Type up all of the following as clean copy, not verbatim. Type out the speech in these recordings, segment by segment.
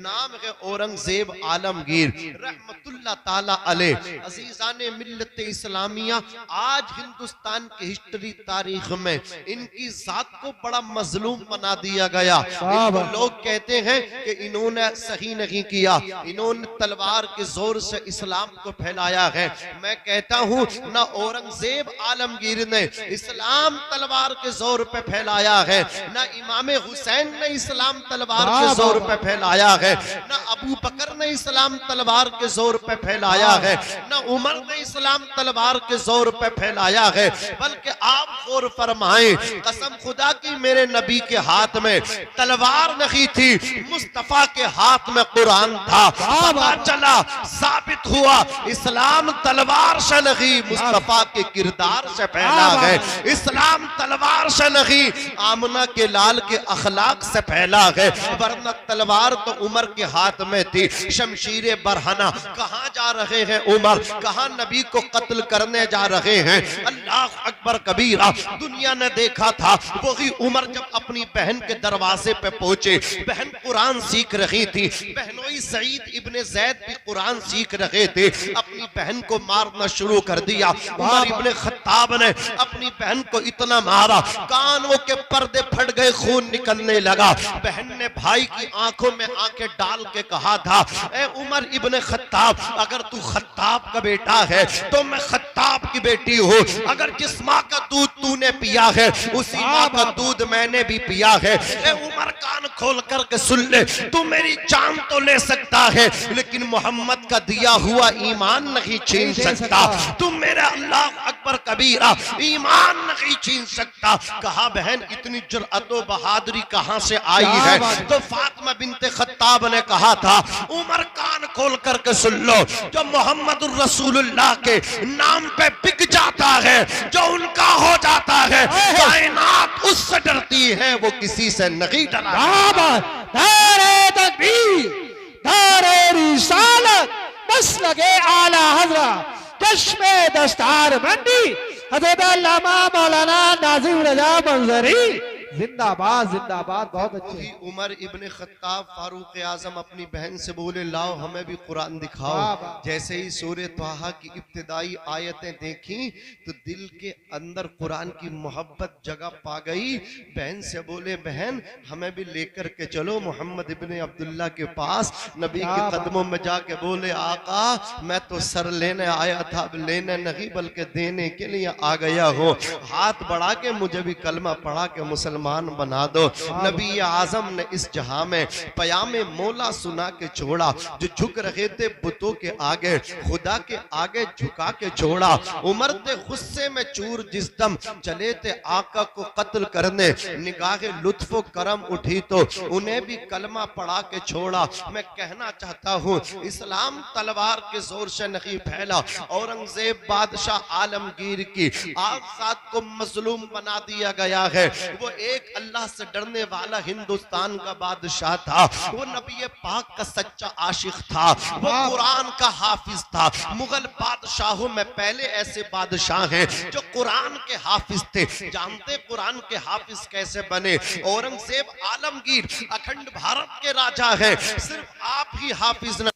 नाम है औरंगजेब आलमगीर रहमतुल्लाह ताला अलैह। अजीजाने मिल्लत इस्लामिया, आज हिंदुस्तान की हिस्ट्री तारीख में इनकी जात को बड़ा मजलूम बना दिया गया। इनको लोग कहते हैं कि इन्होंने सही नहीं किया, इन्होंने तलवार के जोर से इस्लाम को फैलाया है। मैं कहता हूं ना औरंगजेब आलमगीर ने इस्लाम तलवार के जोर पे फैलाया है, ना इमाम हुसैन ने इस्लाम तलवार के जोर पे फैलाया है, ना अबू बकर ने इस्लाम तलवार के जोर पे फैलाया है, ना उमर ने इस्लाम तलवार के जोर पे फैलाया है। बल्कि आप गौर फरमाएं, कसम खुदा की मेरे नबी के हाथ में तलवार नहीं थी, मुस्तफा के हाथ में कुरान था। पता चला, साबित हुआ, इस्लाम तलवार से नहीं मुस्तफा के किरदार से फैला है। इस्लाम तलवार से नहीं आमना के लाल के अखलाक से फैला है। वरना तलवार तो उमर के हाथ में थी, शमशीर बरहना। कहां जा रहे हैं उमर, कहां नबी को कत्ल करने जा रहे हैं। अल्लाह अकबर कबीरा। दुनिया ने देखा था वही उमर जब अपनी बहन के दरवाजे पे पहुंचे, बहन कुरान सीख रही थी, बहनोई सईद इब्ने जैद भी कुरान सीख रहे थे, अपनी बहन को मारना शुरू कर दिया। उमर इब्ने खत्ताब ने अपनी बहन को इतना मारा, कानों के पर्दे फट गए, खून निकलने लगा। बहन ने भाई की आंखों में आंखें डाल के कहा था, ए उमर इब्ने खत्ताब, अगर तू खत्ताब का बेटा है तो मैं खत्ताब की बेटी हूँ। अगर जिस माँ का दूध तूने पिया है उसी माँ का दूध मैंने भी पिया है। ए उमर, कान खोल करके सुन ले, तू मेरी जान तो ले सकता है लेकिन मोहम्मद का दिया हुआ ईमान नहीं छीन सकता। तुम मेरे अल्लाह अकबर कबीरा ईमान नहीं छीन सकता। कहा बहन इतनी जुर्अत बहादुरी कहां से आई है? तो फातिमा बिनते खत्ताब ने कहा था, उमर कान खोल करके सुन लो, जो मोहम्मद रसूलुल्लाह के नाम पे बिक जाता है, जो उनका हो जाता है, कायनात उससे डरती है, वो किसी से नहीं डरा। नारे तकबीर, नारे रिसालत, मसलके आला हज़रत, चश्मे दस्तार बंदी हज़रत अल्लामा मौलाना नाज़िम रज़ा मंज़री जिंदाबाद जिंदाबाद। बहुत अच्छे। उमर इब्ने खत्ताब फारूक आजम अपनी बहन से बोले, लाओ हमें भी कुरान दिखाओ। जैसे ही सूरह तहा की इब्तिदाई आयतें देखी तो दिल के अंदर कुरान की मोहब्बत जगह पा गई। बहन से बोले, बहन हमें भी लेकर के चलो मोहम्मद इब्ने अब्दुल्ला के पास। नबी के कदमों में जाके बोले, आका मैं तो सर लेने आया था, लेने नहीं बल्कि देने के लिए आ गया हूँ। हाथ बढ़ा के मुझे भी कलमा पढ़ा के मुसलमान बना दो। नबी आजम ने इस जहां में पयामे मौला सुना के छोड़ा। जो झुक रहे थे बुतों के आगे, खुदा के आगे झुका के छोड़ा। उमर थे गुस्से में चूर, जिस दम चले थे आका को कत्ल करने, निगाहे लुत्फो करम उठी तो उन्हें भी कलमा पढ़ा के छोड़ा। मैं कहना चाहता हूँ, इस्लाम तलवार के जोर से नहीं फैला। औरंगजेब बादशाह आलमगीर की आजाद को मजलूम बना दिया गया है। वो एक अल्लाह से डरने वाला हिंदुस्तान का बादशाह था। वो नबी पाक का सच्चा आशिक था, वो कुरान का हाफिज था। मुगल बादशाहों में पहले ऐसे बादशाह हैं जो कुरान के हाफिज थे। जानते कुरान के हाफिज कैसे बने? औरंगजेब आलमगीर अखंड भारत के राजा हैं, सिर्फ आप ही हाफिज न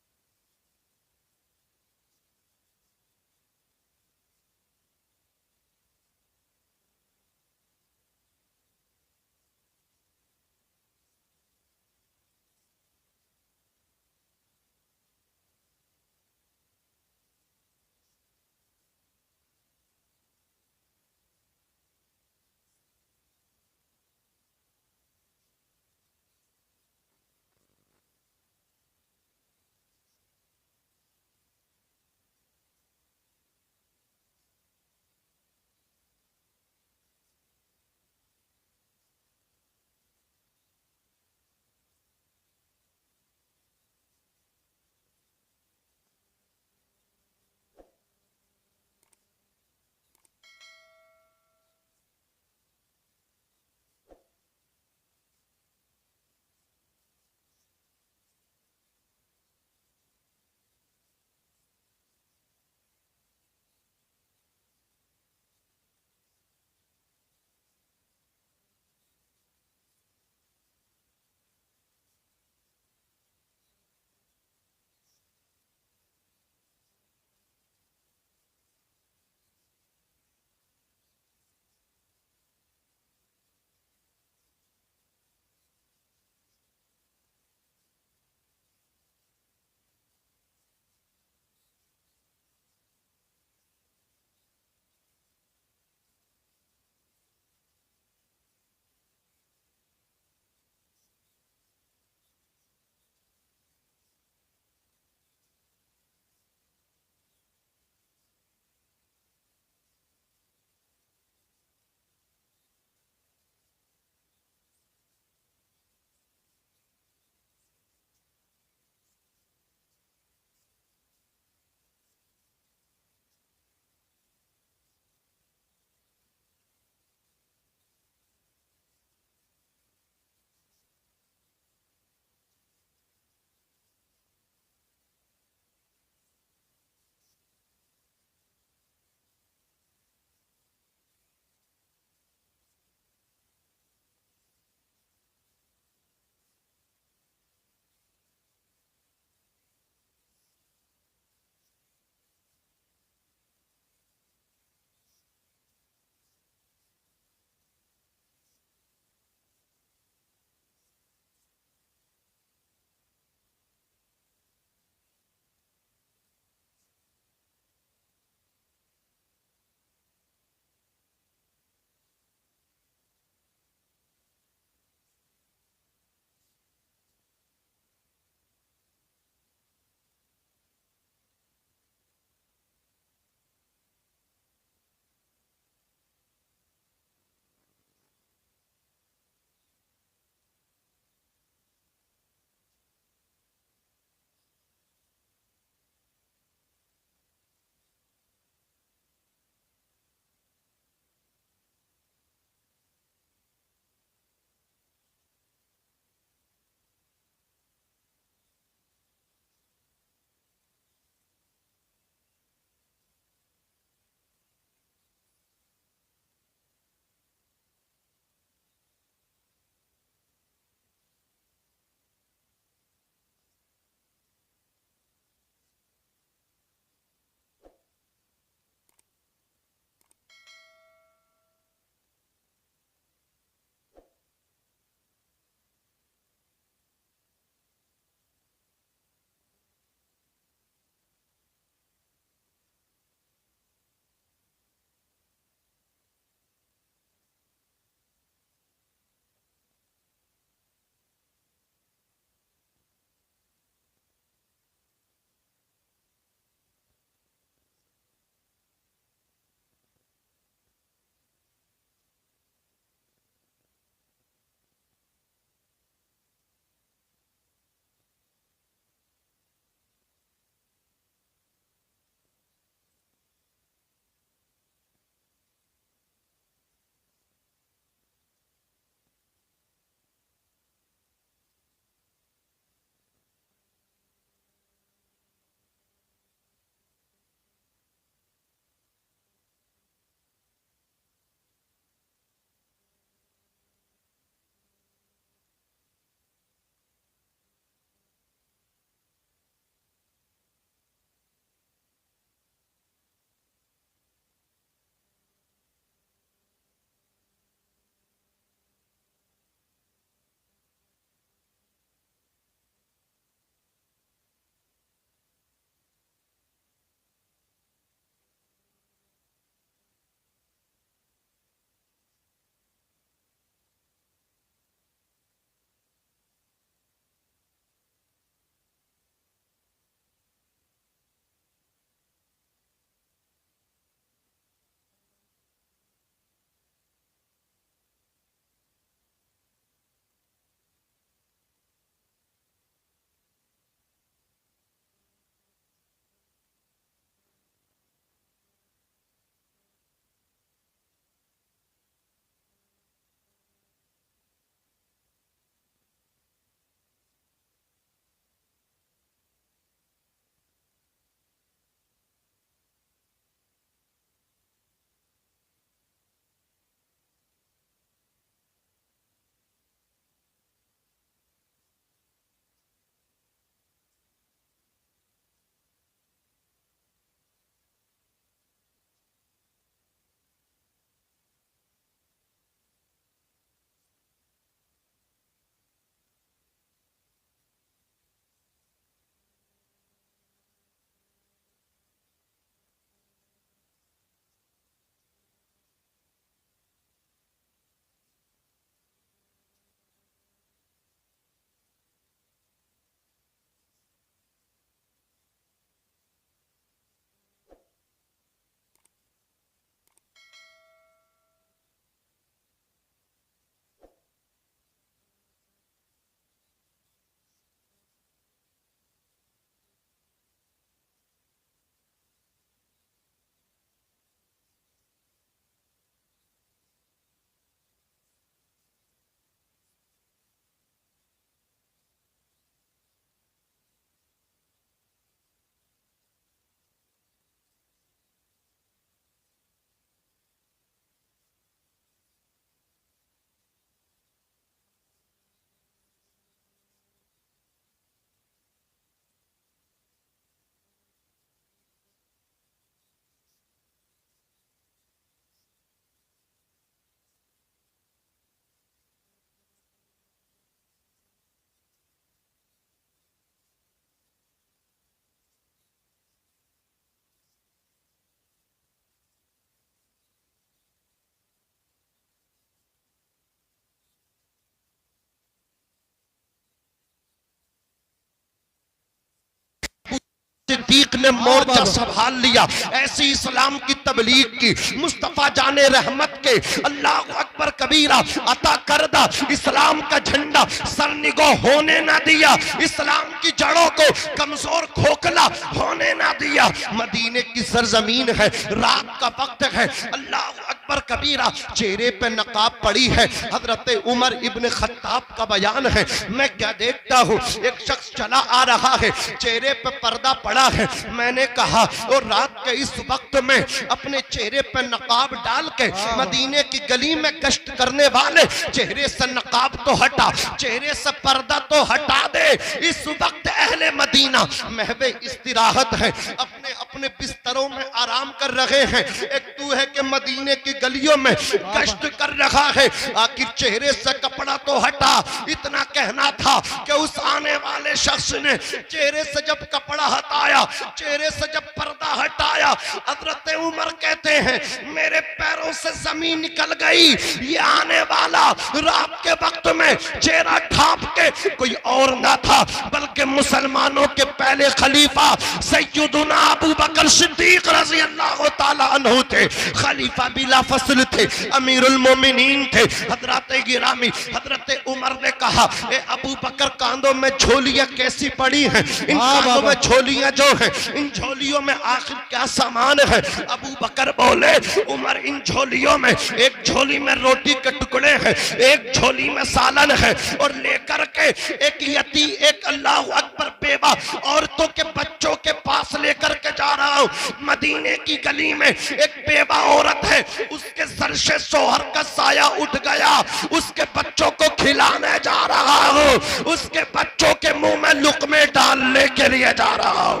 सिद्दीक ने मोर्चा संभाल लिया। ऐसी इस्लाम की तबलीग की, मुस्तफा जाने रहमत के अल्लाह अकबर कबीरा अता करदा इस्लाम का झंडा सरनिगो होने ना दिया, इस्लाम की जड़ों को कमजोर खोखला होने ना दिया। मदीने की सरजमीन है, रात का वक्त है, अल्लाह अकबर कबीरा चेहरे पे नकाब पड़ी है। हजरत उमर इब्न खत्ताब का बयान है, मैं क्या देखता हूँ, एक शख्स चला आ रहा है, चेहरे पे पर्दा पड़ा है। मैंने कहा और रात के इस वक्त में अपने चेहरे पे नकाब डाल के मदीने की गली में गश्त करने वाले, चेहरे से नकाब तो हटा, चेहरे से पर्दा तो हटा दे। इस वक्त अहले मदीना महवे इस्तिराहत है, अपने अपने बिस्तरों में आराम कर रहे हैं। एक तू है कि मदीने की गलियों में गश्त कर रहा है, आखिर चेहरे से कपड़ा तो हटा। इतना कहना था कि उस आने वाले शख्स ने चेहरे से जब कपड़ा हटाया, चेहरे से जब पर्दा हटाया, हजरत उमर कहते हैं मेरे पैरों से जमीन निकल गई। ये आने वाला रात के वक्त में चेहरा ढांप के कोई और ना था बल्कि मुसलमानों के पहले खलीफा सैयदुना अबू बकर सिद्दीक रज़ी अल्लाह ताला अन्हु थे। खलीफा बिला फसल थे, अमीरुल मोमिनीन थे। हजरत गिरामी हजरत उमर ने कहा ए अबू बकर कांधों में झोलियां कैसी पड़ी हैं, इन कांधों में झोलियां जो हैं, इन झोलियों में आखिर क्या सामान है। अबू बकर बोले उमर इन झोलियों में, एक झोली में रोटी के टुकड़े हैं, एक झोली में सालन है, और लेकर के एक यती एक अल्लाह अकबर बेवा औरतों के बच्चों के पास लेकर के जा रहा हूं। मदीने की गली में एक बेवा औरत है, उसके सर से सोहर का साया उठ गया, उसके बच्चों को खिलाने जा रहा हूं, उसके बच्चों के मुंह में लुकमे डालने के लिए जा रहा हूं,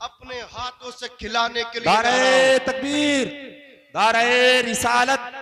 अपने हाथों से खिलाने के लिए। दारे तकबीर, दारे रिसालत,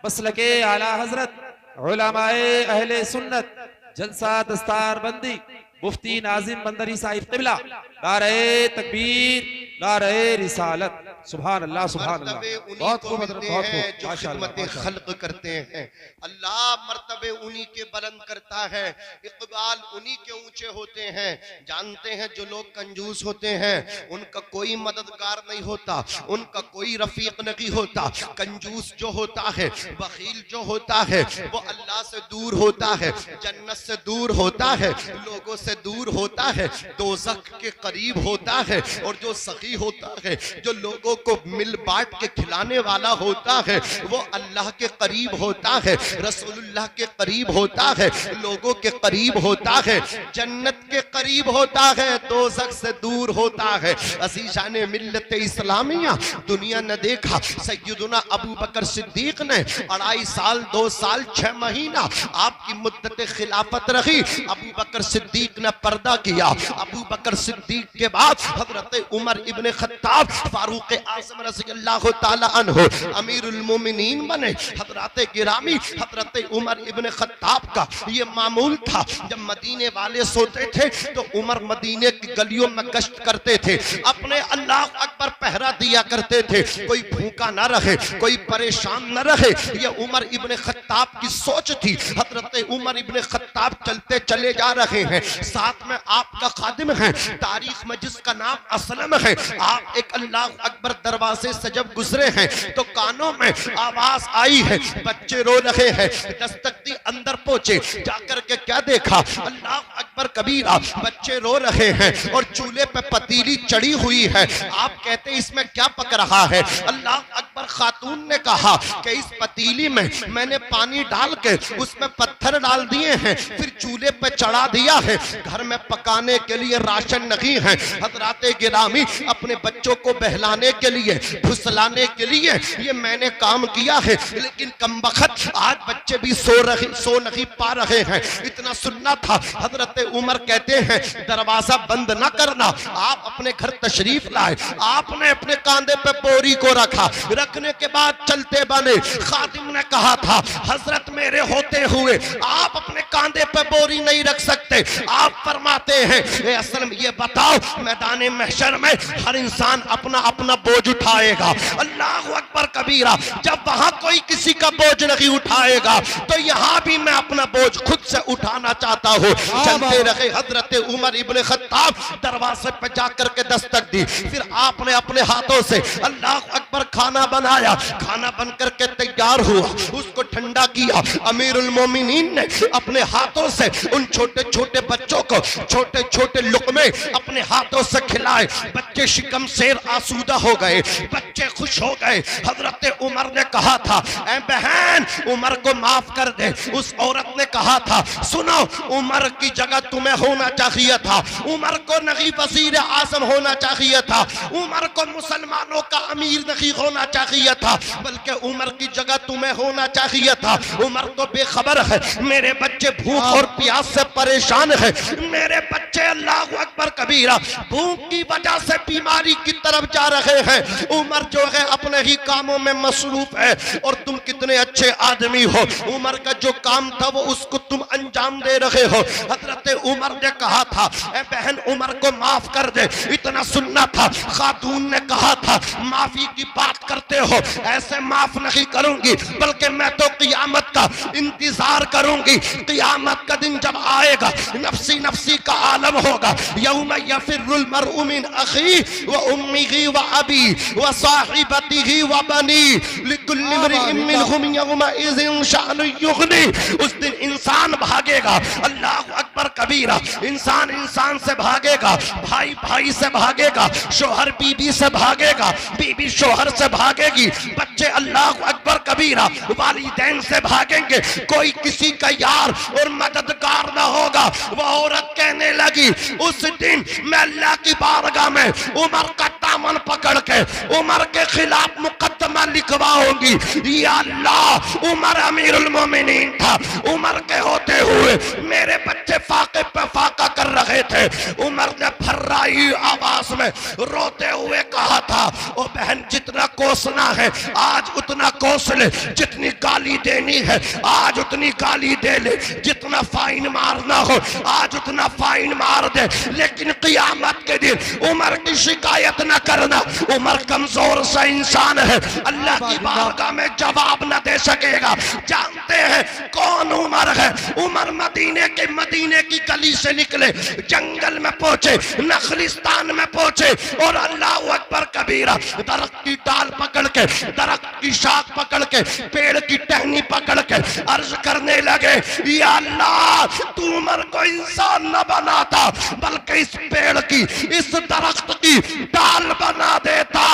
मसलके आला हजरत, उलमाए अहले सुन्नत, जलसा दस्तार बंदी, मुफ्ती नाजिम बंदरी साहिब किबला, नारे तकबीर, नारे रिसालत। सुभान अल्लाह, सुभान अल्लाह। बहुत खूब हजरत, बहुत खूब, जो खिदमत खल्क करते हैं, अल्लाह मर्तबे उन्हीं के बुलंद करता है, इकबाल उन्हीं के ऊंचे होते हैं। जानते हैं जो लोग कंजूस होते हैं उनका कोई मददगार नहीं होता, उनका कोई रफीक नहीं होता। कंजूस जो होता है, बखील जो होता है, वो अल्लाह से दूर होता है, जन्नत से दूर होता है, लोगों से दूर होता है, दोज़ख के करीब होता है। और जो सखी होता है, जो लोगों को मिल बांट के खिलाने वाला होता है, वो अल्लाह के करीब होता है, रसूलुल्लाह के करीब होता है, लोगों के करीब होता है, जन्नत के करीब होता है, दोज़ख से दूर होता है। अज़ीज़ान मिल्लत इस्लामिया, दुनिया ने देखा सैयदुना अबू बकर सिद्दीक ने 2.5 साल 2 साल 6 महीना आपकी मुद्दत खिलाफत रखी। अबू बकर सिद्दीक ने पर्दा किया। अबू बकर सिद्दीक के बाद हजरत उमर इब्न खत्ताब फारूक आज़म रज़ियल्लाहु ताला अन्हु अमीरुल मोमिनीन बने। हजरत गिरामी हजरत उमर इब्न खत्ताब का ये मामूल था, जब मदीने वाले सोते थे तो उमर मदीने की गलियों में गश्त करते थे, अपने अल्लाह अकबर पहरा दिया करते थे, कोई भूखा ना रहे, कोई परेशान न रहे। ये उमर इब्न खत्ताब की सोच थी। हजरत उमर इब्न खत्ताब चलते चले जा रहे हैं, साथ में आपका खादिम है, तारीख में जिसका नाम असलम है। आप एक अल्लाह अकबर दरवाजे से जब गुजरे हैं तो कानों में आवाज आई है, बच्चे रो रहे हैं। दस्तक दी, अंदर पहुंचे, जाकर के क्या देखा, अल्लाह अकबर कबीरा, बच्चे रो रहे हैं और चूल्हे पे पतीली चढ़ी हुई है। आप कहते इसमें क्या पक रहा है? अल्लाह अकबर खातून ने कहा कि इस पतीली में मैंने पानी डाल के उसमें पत्थर डाल दिए हैं, फिर चूल्हे पे चढ़ा दिया है, घर में पकाने के लिए राशन नहीं है। हजरात गिरामी अपने बच्चों को बहलाने के लिए, फुसलाने के लिए ये मैंने काम किया है, लेकिन कमबख्त आज बच्चे भी सो नहीं पा रहे हैं। इतना सुनना था। हजरत उमर कहते हैं दरवाजा बंद ना करना। आप अपने घर तशरीफ लाए, आपने अपने कांधे पे बोरी को रखा, रखने के बाद चलते बने। खादिम ने कहा था हजरत मेरे होते हुए आप अपने कांधे पे बोरी नहीं रख सकते। आप फरमाते हैं ए असलम ये बताओ मैदान महशर में हर इंसान अपना अपना बोझ उठाएगा। अल्लाह अकबर कबीरा। जब वहां कोई किसी का बोझ नहीं उठाएगा तो यहाँ भी मैं अपना बोझ खुद से उठाना चाहता हूँ। चलते रहे। हजरत उमर इब्ने खत्ताब दरवाजे पे जाकर के दस्तक दी। फिर आपने अपने हाथों से अल्लाह अकबर खाना बनाया। खाना बनकर के तैयार हुआ, उसको ठंडा किया। अमीरुल मोमिनीन ने अपने हाथों से उन छोटे छोटे बच्चों को छोटे छोटे लुक़मे अपने हाथों से खिलाए। बच्चे शिकम शेर आसूदा हो गए, बच्चे खुश हो गए। हजरत उमर ने कहा था ऐ बहन उमर को माफ कर दे। उस औरत ने कहा था सुनो उमर की जगह तुम्हें होना चाहिए था, उमर को नहीं वजीर आज़म होना चाहिए था, उमर को मुसलमानों का अमीर नहीं होना चाहिए था, बल्कि उमर की जगह तुम्हें होना चाहिए था। उमर तो बेखबर है मेरे बच्चे भूख और प्यास से परेशान है, मेरे बच्चे अल्लाह अकबर कबीरा भूख की वजह से बीमारी की तरफ जा रहे हैं। उमर जो है अपने ही कामों में मसरूफ है और तुम कितने अच्छे आदमी हो, उमर का जो काम था वो उसको तुम अंजाम दे रहे हो। हजरत उमर ने कहा था ए बहन उमर को माफ कर दे। इतना सुनना था, खातून ने कहा था माफी की बात करते हो, ऐसे माफ नहीं करूंगी बल्कि मैं तो क़ियामत का इंतजार करूंगी। क़ियामत का दिन जब आएगा नफ्सी नफ्सी का आलम होगा। यौम यफिरुल मरउ मिन अखी व उम्मिही व अबी व साहिबतिही व बनी लिकुल्लि इम्रिइन मिनहुम यौमइज़िन शअनुन युग़नी। उस दिन इंसान भागेगा, अल्लाह अकबर कबीरा, इंसान इंसान से भागेगा, भाई भाई से भागेगा, शोहर बीबी से भागेगा, बीबी शोहर से भागेगी, बच्चे अल्लाह अकबर कबीरा वालिदैन से भागेंगे। कोई किसी का यार और मददगार ना होगा। वो औरत कहने लगी उस दिन मैं अल्लाह की बारगाह में उमर का दामन पकड़ के उमर के खिलाफ मुकदमा लिखवाऊंगी। या अल्लाह उमर अमीरुल मोमिनीन था, उमर के होते हुए मेरे बच्चे फाके पे फाका कर रहे थे। उमर ने फर्राई आवाज में रोते हुए कहा था ओ बहन जितना कोसना है आज उतना कोस ले, जितनी गाली देनी है आज उतनी गाली दे ले, जितना फाइन मारना हो आज उतना फाइन मार दे, लेकिन क़ियामत के दिन उमर की शिकायत न करना। उमर कमजोर सा इंसान है, अल्लाह की बारगाह में जवाब न दे सकेगा। जानते हैं कौन उमर है? उमर मदीने की गली से निकले, जंगल में पहुंचे, नखलिस्तान में पहुंचे और अल्लाह अकबर कबीरा दरख्त की डाल पकड़ के, दरख्त की शाख पकड़ के, पेड़ की टहनी पकड़ के अर्ज करने लगे या अल्लाह तू उमर को इंसान न बनाता बल्कि इस पेड़ की, इस दरख्त की डाल बना देता।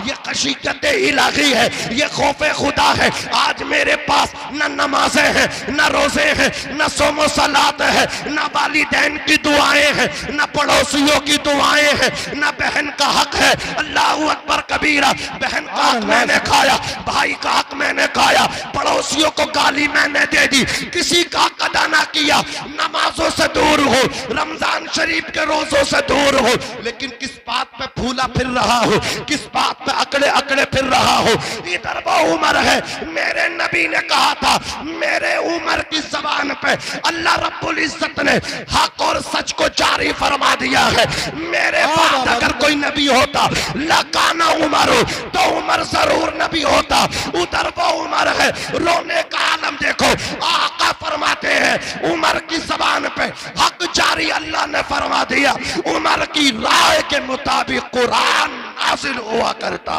ये खशीयत इलाही है, ये खौफे खुदा है। आज मेरे पास न नमाजें हैं, न रोजे हैं, न सोमो सलात है, न वालिदैन की दुआएं हैं, न पड़ोसियों की दुआएं हैं, न बहन का हक है। अल्लाह अकबर कबीरा, बहन का हक मैंने खाया, भाई का हक मैंने खाया, पड़ोसियों को गाली मैंने दे दी, किसी का हक अदा ना किया, नमाजों से दूर हो, रमजान शरीफ के रोजों से दूर हो, लेकिन किस बात पे फूला फिर रहा हो, किस बात पे अकड़े अकड़े फिर रहा हो। इधर वो उमर है, मेरे नबी ने कहा था मेरे उमर की जबान पे अल्लाह रब्बुल इज्जत ने हक और सच को जारी फरमा दिया है। मेरे बाद अगर कोई नबी होता लकाना उमर हो तो उमर जरूर नबी होता। उधर वो उमर है, रोने का आलम देखो। आका फरमाते हैं उमर की जबान पे हक जारी अल्लाह ने फरमा दिया। उमर की राय के मुताबिक कुरान नाज़िल हुआ करता।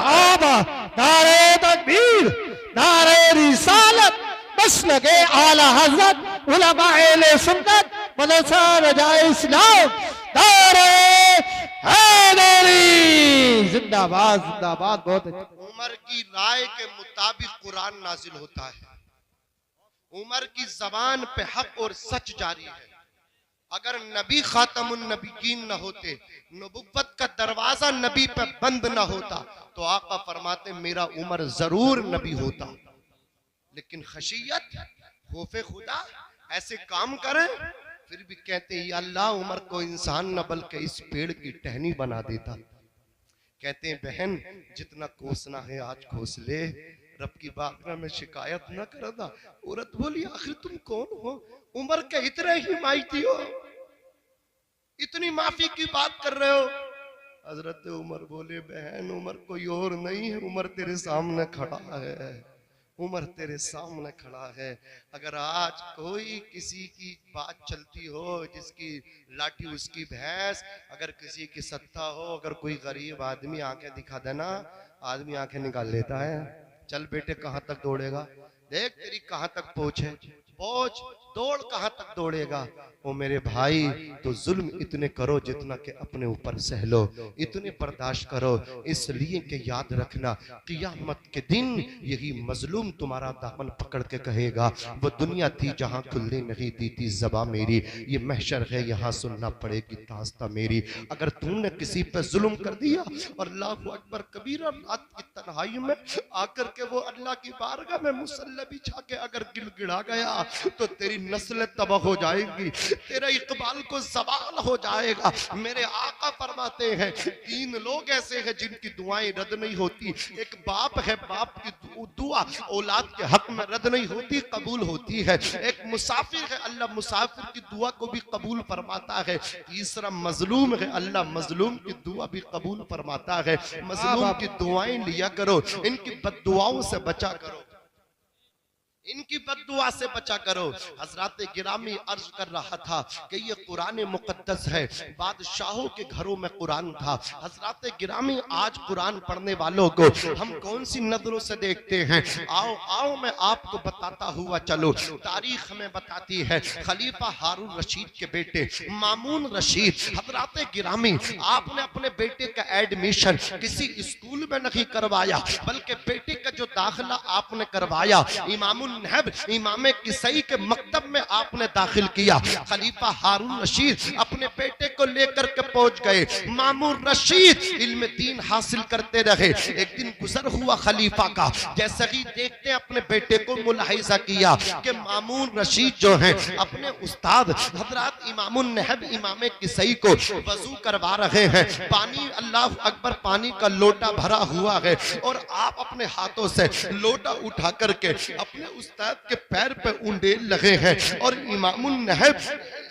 नारे तकबीर, नारे रिसालत, बस लगे आला हजरत उलमाए अहले सुन्नत मदरसा रजाए इस्लाम, नारे हैदरी जिंदाबाद जिंदाबाद। बहुत उमर की राय के मुताबिक कुरान नाजिल होता है। उमर की जबान पे हक और सच जारी है। अगर नबी खातमुन नबीयीन न होते, नबुव्वत का दरवाजा नबी पे बंद न होता तो आका फरमाते मेरा उमर जरूर नबी होता। लेकिन खशियत खौफे खुदा ऐसे काम करें फिर भी कहते हैं अल्लाह उमर को इंसान न बल्कि इस पेड़ की टहनी बना देता। कहते हैं बहन जितना कोसना है आज कोस ले, रब की बारगाह में शिकायत न करना। औरत बोली आखिर तुम कौन हो, उमर के इतने ही माइती हो, इतनी माफी की बात कर रहे हो। हजरत उमर बोले बहन उमर कोई और नहीं है, उमर तेरे सामने खड़ा है, उमर तेरे सामने खड़ा है। अगर आज कोई किसी की बात चलती हो, जिसकी लाठी उसकी भैंस, अगर किसी की सत्ता हो, अगर कोई गरीब आदमी आंखें दिखा देना, आदमी आंखें निकाल लेता है। चल बेटे कहां तक दौड़ेगा, देख तेरी कहां तक पहुंच है, पहुंच दौड़ कहां तक दौड़ेगा। ओ मेरे भाई तो जुल्म इतने करो जितना कि अपने ऊपर सह लो, इतने बर्दाश्त करो, इसलिए कि याद रखना क़ियामत के दिन यही मजलूम तुम्हारा दामन पकड़ के कहेगा वो दुनिया थी जहां खुलने नहीं दी थी ज़बां मेरी, ये महशर है यहाँ सुनना पड़ेगी दास्तां मेरी। अगर तुमने किसी पे जुल्म कर दिया और अल्लाहु अकबर कबीरा, रात की तन्हाई में आकर के वो अल्लाह की बारगाह में मुसल्ला बिछा के अगर गिड़गिड़ा गया तो तेरी नस्ल तबाह हो जाएगी, तेरा इकबाल को सवाल हो जाएगा। मेरे आका फरमाते हैं 3 लोग ऐसे हैं जिनकी दुआएं रद्द नहीं होती। एक बाप है, बाप की दुआ औलाद के हक में रद्द नहीं होती, कबूल होती है। एक मुसाफिर है, अल्लाह मुसाफिर की दुआ को भी कबूल फरमाता है। तीसरा मजलूम है, अल्लाह मजलूम की दुआ भी कबूल फरमाता है। मजलूम की दुआएं लिया करो, इनकी बद्दुआओं से बचा करो, इनकी बद्दुआ से बचा करो। हजरत गिरामी अर्ज कर रहा था कि ये कुरान मुकद्दस है, बादशाहों के घरों में कुरान था। हजरत गिरामी आज कुरान पढ़ने वालों को हम कौन सी नजरों से देखते हैं, आओ आओ मैं आपको बताता हुआ चलो। तारीख हमें बताती है खलीफा हारून रशीद के बेटे मामून रशीद, हजरत गिरामी आपने अपने बेटे का एडमिशन किसी स्कूल में नहीं करवाया, बल्कि बेटे का जो दाखिला आपने करवाया इमाम किसई के मकतब में आपने दाखिल किया। खलीफा हारून रशीद अपने बेटे को लेकर के पहुंच गए। मामून रशीद इल्म दीन हासिल करते रहे। एक दिन गुजर हुआ खलीफा का, जैसे ही देखते अपने बेटे को मुलाहिजा किया कि मामून रशीद जो हैं अपने उस्ताद हजरत इमामुन नहब इमाम किसई को वजू करवा रहे हैं। पानी अल्लाह अकबर पानी का लोटा भरा हुआ है और आप अपने हाथों से लोटा उठा करके अपने उस्ताद के पैर पे उंडेल लगे हैं और इमामुन नहब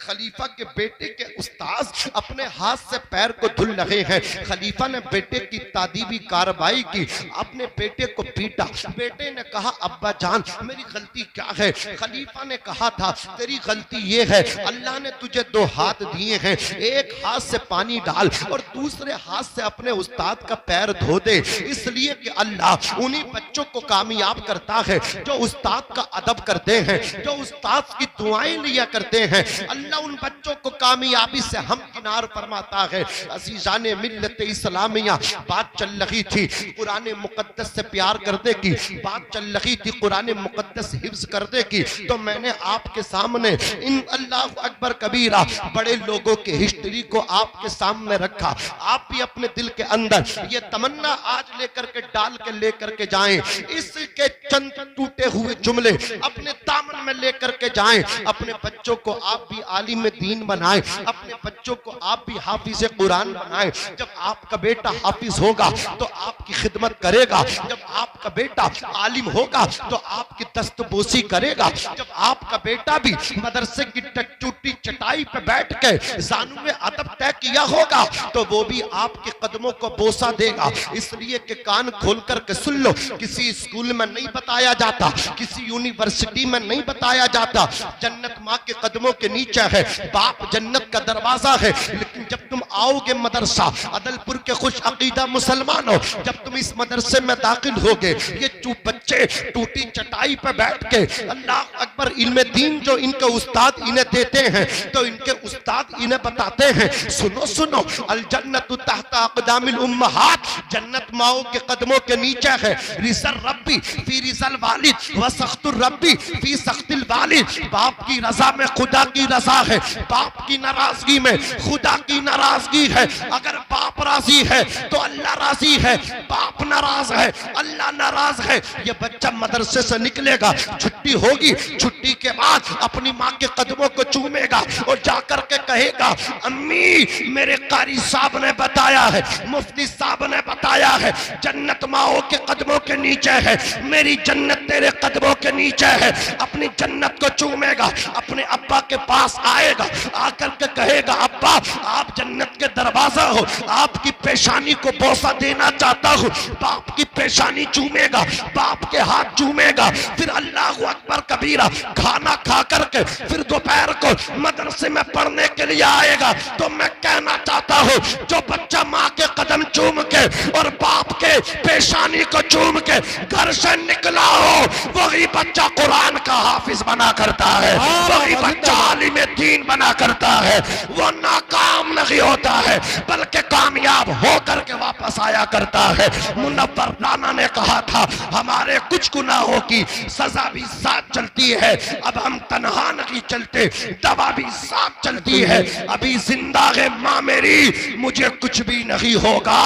खलीफा के बेटे के उस्ताद अपने हाथ से पैर को धुल रहे हैं। खलीफा ने बेटे की तादीबी कार्रवाई की, अपने बेटे को पीटा। बेटे ने कहा अब्बा जान मेरी गलती क्या है? खलीफा ने कहा था तेरी गलती ये है अल्लाह ने तुझे 2 हाथ दिए हैं, एक हाथ से पानी डाल और दूसरे हाथ से अपने उस्ताद का पैर धो दे, इसलिए कि अल्लाह उन्हीं बच्चों को कामयाब करता है जो उस्ताद का अदब करते हैं, जो उस्ताद की दुआएं लिया करते हैं। अल्लाह उन बच्चों को कामयाबी से हम किनार फरमाता है। अजीजाने मिल्लत इस्लामिया, बात चल रही थी कुरान मुकद्दस से प्यार करने की, बात चल रही थी कुरान मुकद्दस हिफ्ज करने की, तो मैंने आपके सामने इन अल्लाह अकबर कबीरा बड़े लोगों के हिस्ट्री को आपके सामने रखा। आप भी अपने दिल के अंदर ये तमन्ना आज लेकर के डाल के लेकर के जाएं, इसके चंद टूटे हुए जुमले अपने दामन में लेकर के जाएं। अपने बच्चों को आप भी आलिम दीन बनाएं, अपने बच्चों को आप भी हाफिज कुरान बनाएं। जब आपका बेटा हाफिज होगा तो आपकी खिदमत करेगा, जब आपका बेटा आलिम होगा तो आपकी दस्तबोसी करेगा, जब आपका बेटा भी मदरसे की टूटी चटाई पे बैठ के जानू में अदब तय किया होगा तो वो भी आपके कदमों को बोसा देगा। इसलिए कि कान खोल कर के सुन लो, किसी स्कूल में नहीं बताया जाता, किसी यूनिवर्सिटी में नहीं बताया जाता जन्नत माँ के कदमों के नीचे है, बाप जन्नत का दरवाजा है। लेकिन जब तुम आओगे मदरसा अदलपुर के खुश अकीदा मुसलमानों, जब तुम इस मदरसे में दाखिल होगे, ये बच्चे टूटी चटाई पे बैठ के अल्लाह अकबर इल्म दीन जो इनके उस्ताद इन्हें देते हैं तो इनके उस्ताद इन्हें बताते हैं सुनो सुनो अल जन्नतु तहता अक़दामिल उम्महात, जन्नत माओ के कदमों के नीचे है। रिज़ल रब्बी फी रिज़ल वालिद व सख्तुर रब्बी फी सख्तिल वालिद, बाप की रजा में खुदा की रजा है, बाप की नाराजगी में खुदा की नाराजगी नाराजगी है। अगर बाप राजी है तो अल्लाह राजी है, बाप नाराज है अल्लाह नाराज है। ये बच्चा मदरसे से निकलेगा, छुट्टी होगी, छुट्टी के बाद अपनी माँ के कदमों को चूमेगा और जाकर के कहेगा अम्मी मेरे कारी साहब ने बताया है, मुफ्ती साहब ने बताया है, जन्नत माओ के कदमों के नीचे है, मेरी जन्नत तेरे कदमों के नीचे है। अपनी जन्नत को चूमेगा, अपने अब्बा के पास आएगा, आकर के कहेगा अब्बा आप जन्नत के दरवाजा हो, आपकी पेशानी को बोसा देना चाहता हूँ। बाप की पेशानी चूमेगा, बाप के हाथ चूमेगा, फिर अल्लाह अकबर कबीरा खाना खा करके फिर दोपहर को मदरसे में पढ़ने के लिए आएगा। तो मैं कहना चाहता हूँ जो बच्चा माँ के कदम चूम के और बाप के पेशानी को चूम के घर से निकला हो, वही बच्चा कुरान का हाफिज बना करता है, वही बच्चा आलिम दीन बना करता है। वो नाकाम नहीं होता है बल्कि कामयाब होकर के वापस आया करता है। मुनव्वर राना ने कहा था हमारे कुछ गुनाहों की सजा भी साथ चलती है, अब हम तन्हा नहीं चलते, दवा भी साथ चलती है। अभी जिंदा है माँ मेरी, मुझे कुछ भी नहीं होगा,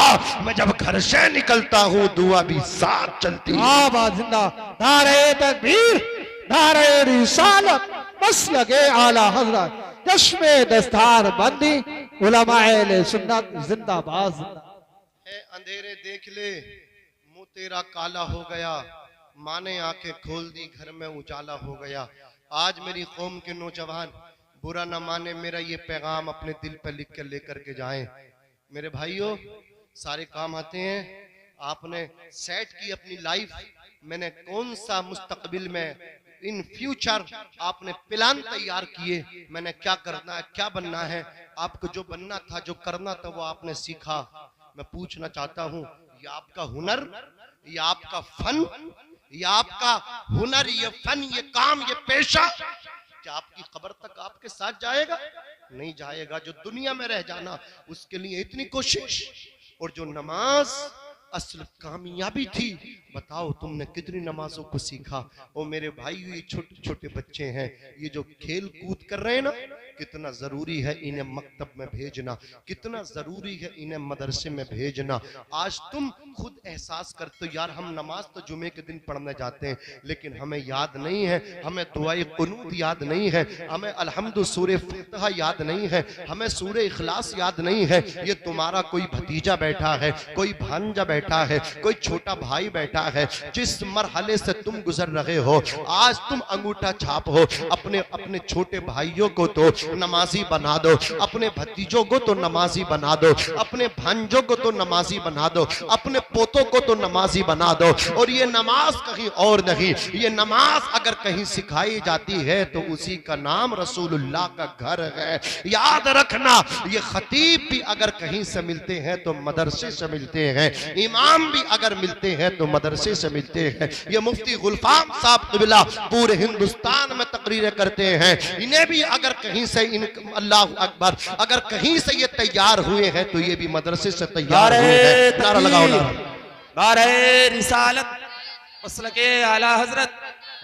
मैं जब घर से निकलता हूँ दुआ भी साथ चलती है। आवाज जिंदा, नारे तकबीर, नारे रिसालत, मसलके आला हजरत, चश्मे दस्तार बंदी, उलमाए अहले सुन्नत जिंदाबाद। अंधेरे देख ले मुंह तेरा काला हो गया, माँ ने आंखें खोल दी घर में उजाला हो गया। आज मेरी कौम के नौजवान बुरा न माने मेरा ये पैगाम अपने दिल पर लिख कर लेकर के जाएं। मेरे भाइयों सारे काम आते हैं, आपने सेट की अपनी लाइफ, मैंने कौन सा मुस्तकबिल में इन फ्यूचर आपने प्लान तैयार किए, मैंने क्या करना है, क्या बनना है, आपको जो बनना था जो करना था वो आपने सीखा। मैं पूछना चाहता हूँ ये आपका हुनर, ये आपका फन, ये आपका हुनर, ये फन, ये काम, ये पेशा क्या आपकी कब्र तक आपके साथ जाएगा? नहीं जाएगा। जो दुनिया में रह जाना उसके लिए इतनी कोशिश, और जो नमाज असल कामयाबी थी, बताओ तुमने कितनी नमाजों को सीखा। और मेरे भाई ये छोटे छोटे बच्चे हैं, ये जो खेल कूद कर रहे हैं ना, कितना जरूरी है इन्हें मकतब में भेजना, कितना जरूरी है इन्हें मदरसे में भेजना। आज तुम खुद एहसास करते हो यार हम नमाज तो जुमे के दिन पढ़ने जाते हैं, लेकिन हमें याद नहीं है, हमें दुआए कुनूत याद नहीं है, हमें अल्हम्दु सूरे फातिहा याद नहीं है, हमें सूरे इखलास याद नहीं है। ये तुम्हारा कोई भतीजा बैठा है, कोई भांजा बैठा है, कोई छोटा भाई बैठा है, जिस मरहले से तुम गुजर रहे हो, आज तुम अंगूठा छाप हो। अपने अपने छोटे भाइयों को तो नमाजी बना दो, अपने भतीजों को तो नमाजी बना दो, अपने भांजों को तो नमाजी बना दो, अपने पोतों को तो नमाजी बना दो। और ये नमाज कहीं और नहीं, ये नमाज अगर कहीं सिखाई जाती है तो उसी का नाम रसूलुल्लाह का घर है। याद रखना, ये खतीब भी अगर कहीं से मिलते हैं तो मदरसे से मिलते हैं, इमाम भी अगर मिलते हैं तो मदरसे से मिलते हैं। ये मुफ्ती गुलफाम साहब क़िबला पूरे हिंदुस्तान में तकरीरें करते हैं, इन्हें भी अगर कहीं से अल्लाह अकबर, अगर कहीं से ये तैयार हुए हैं तो ये भी मदरसे से तैयार हुए हैं। नारा लगाओ, नारे रिसालत, मसलके आला हजरत,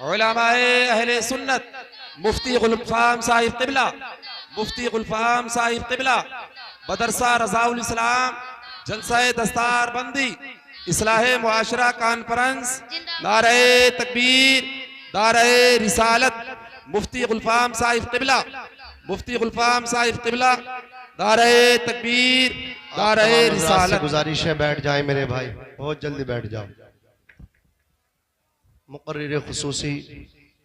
उलमाए अहले सुन्नत, मुफ्ती गुलफाम साहिब क़िबला, मुफ्ती गुलफाम साहिब क़िबला, मदरसा रज़ाउल इस्लाम, जलसाए दस्तार बंदी, इस्लाहे मुआशरा कॉन्फ्रेंस, नारे तकबीर, नारे रिसालत, मुफ्ती गुलफाम साहिब क़िबला, मुफ्ती गुलफाम साहिब क़िबला, नारे तकबीर, नारे रिसालत। गुजारिश है बैठ जाए मेरे भाई, बहुत जल्दी बैठ जाओ। मुक़र्रिर खुसूसी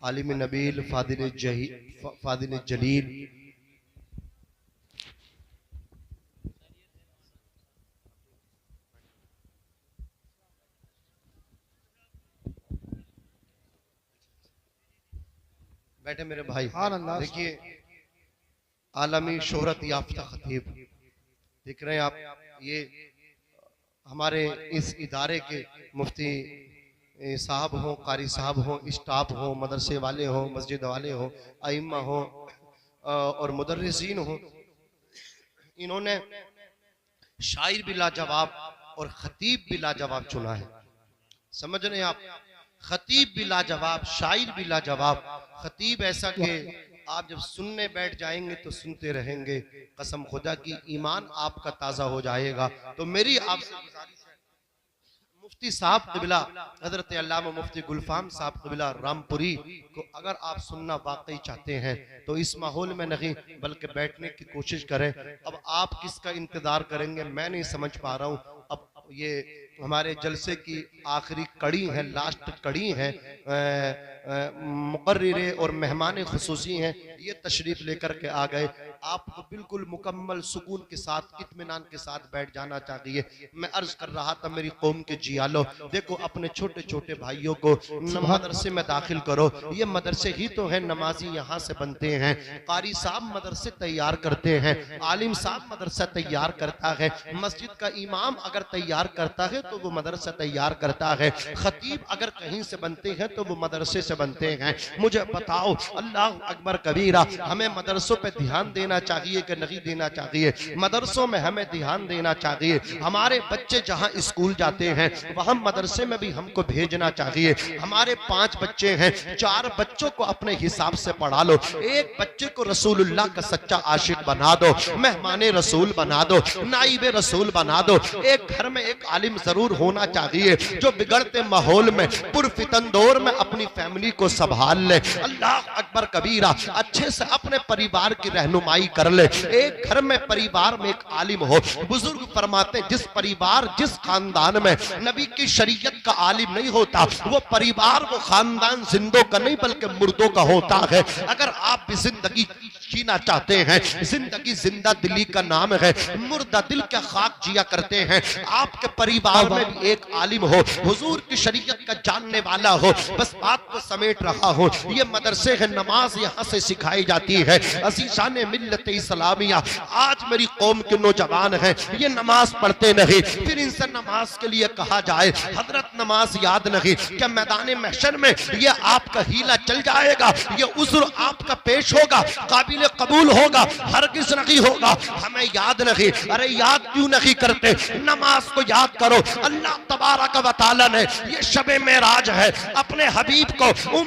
आलिम नबील फादिल जलील बैठे मेरे भाई। देखिए आलमी शोहरत याफ्ता खतीब देख रहे हैं आप, ये हमारे इस इदारे के मुफ्ती साहब हो, कारी साहब हो, स्टाफ हो, मदरसे वाले हो, मस्जिद वाले हो, आइम्मा हो और मुदर्रिसीन हो। इन्होंने शायर भी लाजवाब और खतीब भी लाजवाब चुना है। समझ रहे हैं आप, खतीब भी लाजवाब, शायर भी लाजवाब। खतीब ऐसा कि आप जब सुनने बैठ जाएंगे तो सुनते रहेंगे, कसम खुदा की ईमान आपका ताजा हो जाएगा। तो मेरी आपसे गुजारिश है, मुफ्ती साहब क़िबला हजरत अल्लामा मुफ्ती गुलफाम साहब क़िबला रामपुरी को अगर आप सुनना वाकई चाहते हैं तो इस माहौल में नहीं बल्कि बैठने की कोशिश करें। अब आप किसका इंतजार करेंगे मैं नहीं समझ पा रहा हूँ। अब ये हमारे जलसे की आखिरी कड़ी है, लास्ट कड़ी है, मुकर्रिरे और मेहमान खुसूसी हैं, ये तशरीफ लेकर के आ गए। आपको बिल्कुल मुकम्मल सुकून के साथ इत्मीनान के साथ बैठ जाना चाहिए। मैं अर्ज कर रहा था मेरी कौम के जियालो, देखो अपने छोटे छोटे भाइयों को मदरसे में दाखिल करो। ये मदरसे ही तो है, नमाजी यहाँ से बनते हैं, कारी साहब मदरसे तैयार करते हैं, आलिम साहब मदरसा तैयार करता है, मस्जिद का इमाम अगर तैयार करता है तो वो मदरसा तैयार करता है, खतीब अगर कहीं से बनते हैं तो वो मदरसे से बनते हैं। मुझे बताओ, अल्लाह अकबर कबीरा, हमें मदरसों पे ध्यान देना चाहिए कि नहीं देना चाहिए? मदरसों में हमें ध्यान देना चाहिए। हमारे बच्चे जहां स्कूल जाते हैं वहां मदरसे में भी हमको भेजना चाहिए। हमारे 5 बच्चे हैं, 4 बच्चों को अपने हिसाब से पढ़ा लो, एक बच्चे को रसूलुल्लाह का सच्चा आशिक बना दो, मेहमाने रसूल बना दो, नाइबे रसूल बना दो। एक घर में एक आलिम जरूर होना चाहिए जो बिगड़ते माहौल में पुरफितन दौर में अपनी फैमिली को संभाल ले। अल्लाह अकबर कबीरा, अच्छे से अपने परिवार की रहनुमाई कर ले। एक घर में परिवार में एक आलिम हो। बुजुर्ग फरमाते जिस परिवार जिस खानदान में नबी की शरीयत का आलिम नहीं होता वो परिवार वो खानदान जिंदों का नहीं बल्कि मुर्दों का होता है। अगर आप भी जिंदगी जीना चाहते हैं, जिंदगी जिंदा दिली का नाम है, मुर्दा दिल का खाक जिया करते हैं, आपके परिवार में भी एक आलिम हो, हुजूर की शरीयत का जानने वाला हो, बस बात को समेट रहा हो। ये मदरसे है, नमाज यहाँ से सिखाई जाती है। अज़ीज़ान मिल्लत इस्लामिया, आज मेरी कौम के नौजवान हैं, ये नमाज पढ़ते नहीं, फिर इनसे नमाज के लिए कहा जाए हजरत नमाज याद नहीं, क्या मैदान महशर में ये आपका हीला चल जाएगा? ये उज़्र आपका पेश होगा, काबिल कबूल होगा? हरगिज़ नहीं होगा। हमें याद नहीं, अरे याद क्यों नहीं करते? नमाज को याद करो। अल्लाह तबारक व तआला ने ये शबे मेराज है, अपने हबीब को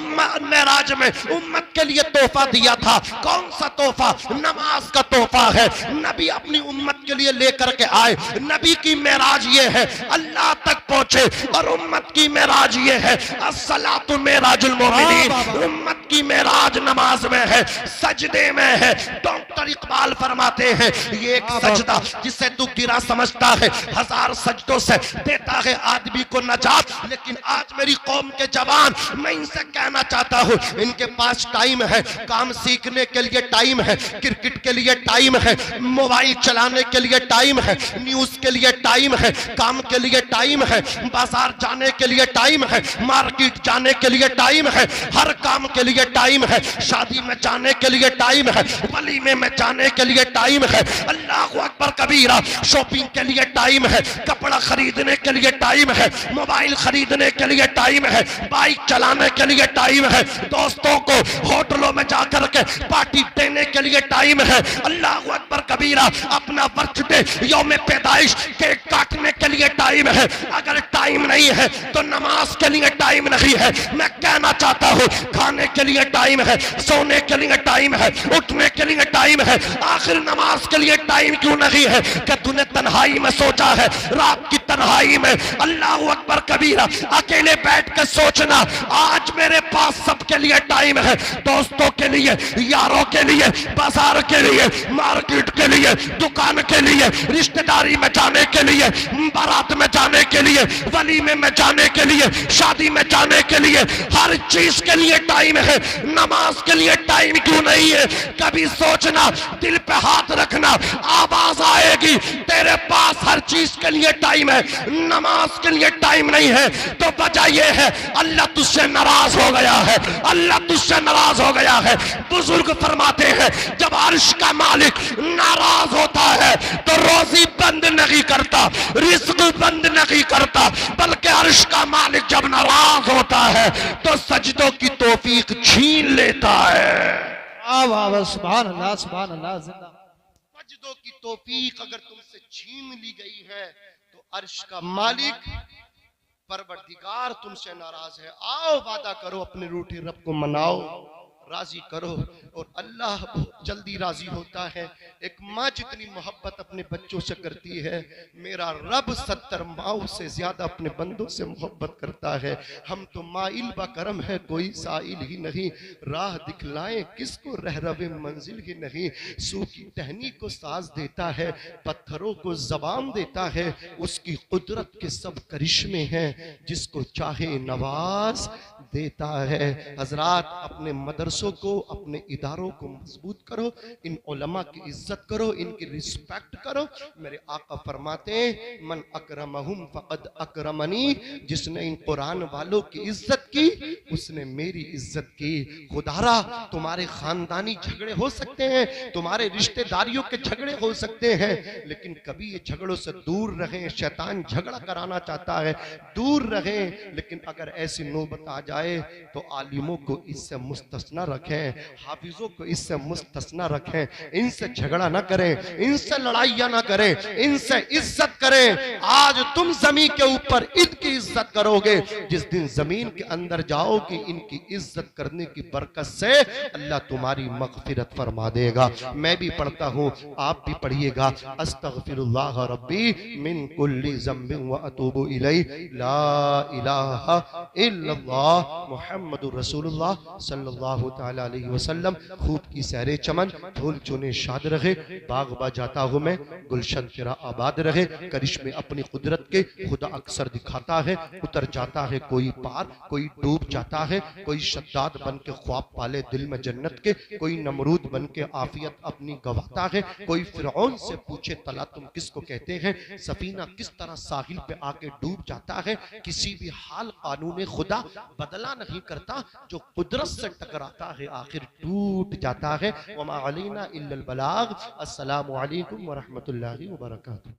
मेराज में उम्मत के लिए तोहफा दिया था। कौन सा तोहफा? नमाज का तोहफा है। नबी अपनी उम्मत के लिए लेकर के आए। नबी की मेराज ये है अल्लाह तक पहुंचे, और उम्मत की मेराज ये है अस्सलातु मेराजुल मोमिनीन। उम्मत की मेराज नमाज में है, सजदे में है। डॉक्टर इकबाल फरमाते हैं ये एक सजदा जिसे तू गिरा समझता है 1000 सजदों से देता है आदमी को नजात। लेकिन आज मेरी कौम के जवान, मैं इनसे कहना चाहता हूँ, इनके पास टाइम है, काम सीखने के लिए टाइम है, क्रिकेट के लिए टाइम है, मोबाइल चलाने के लिए टाइम है, न्यूज के लिए टाइम है, काम के लिए टाइम है, बाजार जाने के लिए टाइम है, मार्केट जाने के लिए टाइम है, हर काम के लिए टाइम है, शादी में जाने के लिए टाइम है, वलीमे में जाने के लिए टाइम है। अल्लाह अकबर कबीरा, शॉपिंग के लिए टाइम है, कपड़ा खरीदने के लिए टाइम है, मोबाइल खरीदने के लिए टाइम है, बाइक चलाने के लिए टाइम है, दोस्तों को होटलों में जाकर के पार्टी देने के लिए टाइम है। अल्लाह अकबर कबीरा, अपना बर्थडे यौम पैदाइश केक काटने के लिए टाइम है। अगर टाइम नहीं है तो नमाज के लिए टाइम नहीं है। मैं कहना चाहता हूँ खाने के लिए टाइम है, सोने के लिए टाइम है, उठने के लिए टाइम है, आखिर नमाज के लिए टाइम क्यों नहीं है? कि तूने तन्हाई में सोचा है, रात की तन्हाई में अल्लाह अकबर कबीरा अकेले बैठ कर सोचना, आज मेरे पास सबके लिए टाइम है, दोस्तों के लिए, यारों के लिए, बाजार के लिए, मार्केट के लिए, दुकान के लिए, रिश्तेदारी में जाने के लिए, बारात में जाने के लिए, वलीमे में जाने के लिए, शादी में जाने के लिए, हर चीज के लिए टाइम है। नमाज के लिए टाइम क्यों नहीं है? कभी सोचना, दिल पे हाथ रखना, आवाज आएगी तेरे पास हर चीज के लिए टाइम है, नमाज के लिए टाइम नहीं है। तो वजह यह है अल्लाह तुझसे नाराज हो गया है, अल्लाह तुझसे नाराज हो गया है। बुजुर्ग फरमाते हैं जब अर्श का मालिक नाराज होता है तो रोजी बंद नहीं करता, रिस्क बंद नहीं करता, बल्कि अर्श का मालिक जब नाराज होता है तो सजदों की तौफीक छीन लेता है। सुभान अल्लाह, सुभान अल्लाह। सजदों की तौफीक अगर तुमसे छीन ली गई है तो अर्श का मालिक परवरदिगार तुमसे नाराज है। आओ वादा करो, अपने रूठे रब को मनाओ। राजी करो। और अल्लाह बहुत जल्दी राजी होता है। एक माँ जितनी मोहब्बत अपने बच्चों से करती है, मेरा रब 70 माओ से ज्यादा अपने बंदों से मोहब्बत करता है। हम तो माइल बा करम है, कोई साइल ही नहीं, राह दिखलाएं किसको रहरवे मंजिल ही नहीं। सूखी टहनी को साज देता है, पत्थरों को जबान देता है, उसकी कुदरत के सब करिश्मे हैं, जिसको चाहे नवाज देता है। हजरात, अपने मदरसों को, अपने इदारों को मजबूत करो, इन उलमा की इज्जत करो, इनकी रिस्पेक्ट करो। मेरे आका फरमाते हैं, मन अकरमहुम फकद अकरमनी, जिसने इन कुरान वालों की इज्जत की उसने मेरी इज्जत की। खुदारा, तुम्हारे खानदानी झगड़े हो सकते हैं, तुम्हारे रिश्तेदारियों के झगड़े हो सकते हैं, लेकिन कभी ये झगड़ों से दूर रहें। शैतान झगड़ा कराना चाहता है, दूर रहें। लेकिन अगर ऐसी नौबत आ जाए तो आलिमों को इससे मुस्तस्ना रखें, हाफिजों को इससे मुस्तस्ना रखें। इनसे झगड़ा ना करें, इनसे लड़ाइयां ना करें, इनसे इज्जत करें। आज तुम जमीन के ऊपर इनकी इज्जत करोगे, जिस दिन जमीन के अंदर जाओगे इनकी इज्जत करने की बरकत से अल्लाह तुम्हारी मगफिरत फरमा देगा। मैं भी पढ़ता हूँ, आप भी पढ़िएगा। अस्तगफिरुल्लाह रब्बी मिन कुल्ली ज़म्बिन व अतूबु इलैहि, ला इलाहा इल्लल्लाह मुहम्मदुर रसूलुल्लाह सल्लल्लाहु तआला अलैहि वसल्लम। खूब की सहरे चमन, फूल चुने शाद रहे, बाग बा जाता हूँ मैं, गुलशन तेरा आबाद रहे। करिश्मे अपनी कुदरत के खुदा अक्सर दिखाता है, उतर जाता है कोई पार, कोई डूब जाता है, कोई शद्दाद बन के ख्वाब पाले दिल में जन्नत के, कोई नमरूद बन के आफियत अपनी गवाता है, कोई फिरौन से पूछे तला तुम किसको कहते हैं। सफीना किस तरह साहिल पे आके डूब जाता है। किसी भी हाल कानून खुदा बदला नहीं करता, जो कुदरत से टकराता है आखिर टूट जाता है। वमा अलैना इल्लल बलाग। अस्सलामु अलैकुम व रहमतुल्लाहि व बरकातुहू।